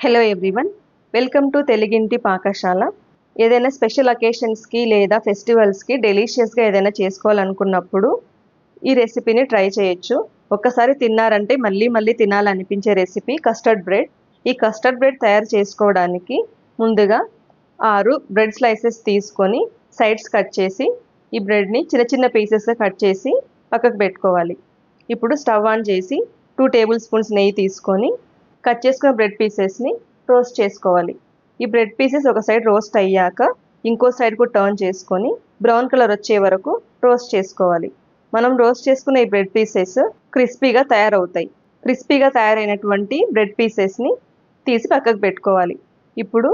Hello everyone, welcome to తెలుగింటి పాకశాల. ఏదైనా special అకేషన్స్కి లేదా ఫెస్టివల్స్కి డెలీషియస్గా ఏదైనా చేసుకోవాలనుకున్నప్పుడు ఈ రెసిపీని ట్రై చేయొచ్చు. ఒక్కసారి తిన్నారంటే మళ్ళీ మళ్ళీ తినాలనిపించే రెసిపీ కస్టర్డ్ బ్రెడ్. ఈ కస్టర్డ్ బ్రెడ్ తయారు చేసుకోవడానికి ముందుగా 6 బ్రెడ్ స్లైసెస్ తీసుకొని సైడ్స్ కట్ చేసి ఈ బ్రెడ్ని చిన్న చిన్న పీసెస్గా కట్ చేసి పక్కకు పెట్టుకోవాలి. ఇప్పుడు స్టవ్ ఆన్ చేసి 2 టేబుల్ స్పూన్స్ నెయ్యి తీసుకొని కట్ చేసుకున్న బ్రెడ్ పీసెస్ని రోస్ట్ చేసుకోవాలి. ఈ బ్రెడ్ పీసెస్ ఒక సైడ్ రోస్ట్ అయ్యాక ఇంకో సైడ్ కూడా టర్న్ చేసుకొని బ్రౌన్ కలర్ వచ్చే వరకు రోస్ట్ చేసుకోవాలి. మనం రోస్ట్ చేసుకున్న ఈ బ్రెడ్ పీసెస్ క్రిస్పీగా తయారవుతాయి. క్రిస్పీగా తయారైనటువంటి బ్రెడ్ పీసెస్ని తీసి పక్కకు పెట్టుకోవాలి. ఇప్పుడు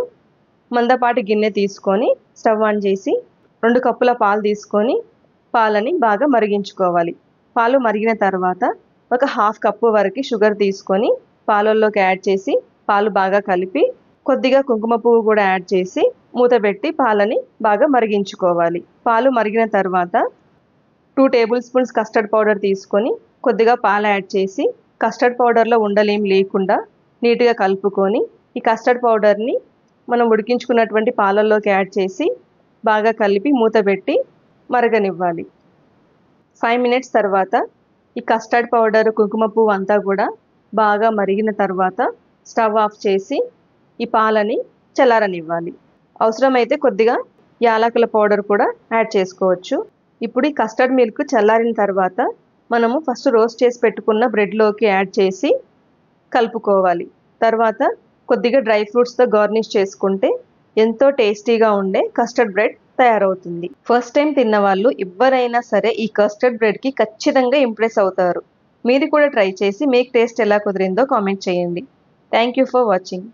మందపాటి గిన్నె తీసుకొని స్టవ్ ఆన్ చేసి 2 కప్పుల పాలు తీసుకొని పాలని బాగా మరిగించుకోవాలి. పాలు మరిగిన తర్వాత ఒక 1/2 కప్పు వరకు షుగర్ తీసుకొని పాలల్లోకి యాడ్ చేసి పాలు బాగా కలిపి కొద్దిగా కుంకుమ పువ్వు కూడా యాడ్ చేసి మూత పెట్టి పాలని బాగా మరిగించుకోవాలి. పాలు మరిగిన తర్వాత 2 టేబుల్ స్పూన్స్ కస్టర్డ్ పౌడర్ తీసుకొని కొద్దిగా పాలు యాడ్ చేసి కస్టర్డ్ పౌడర్లో ఉండలేం లేకుండా నీట్గా కలుపుకొని ఈ కస్టర్డ్ పౌడర్ని మనం ఉడికించుకున్నటువంటి పాలల్లోకి యాడ్ చేసి బాగా కలిపి మూత పెట్టి మరగనివ్వాలి. 5 మినిట్స్ తర్వాత ఈ కస్టర్డ్ పౌడర్ కుంకుమ పువ్వు అంతా కూడా బాగా మరిగిన తర్వాత స్టవ్ ఆఫ్ చేసి ఈ పాలని చల్లారనివ్వాలి. అవసరమైతే కొద్దిగా యాలకుల పౌడర్ కూడా యాడ్ చేసుకోవచ్చు. ఇప్పుడు ఈ కస్టర్డ్ మిల్క్ చల్లారిన తర్వాత మనము ఫస్ట్ రోస్ట్ చేసి పెట్టుకున్న బ్రెడ్లోకి యాడ్ చేసి కలుపుకోవాలి. తర్వాత కొద్దిగా డ్రై ఫ్రూట్స్తో గార్నిష్ చేసుకుంటే ఎంతో టేస్టీగా ఉండే కస్టర్డ్ బ్రెడ్ తయారవుతుంది. ఫస్ట్ టైం తిన్న వాళ్ళు ఎవరైనా సరే ఈ కస్టర్డ్ బ్రెడ్కి ఖచ్చితంగా ఇంప్రెస్ అవుతారు. మీరు కూడా ట్రై చేసి మీకు టేస్ట్ ఎలా కుదిరిందో కామెంట్ చేయండి. Thank you for watching.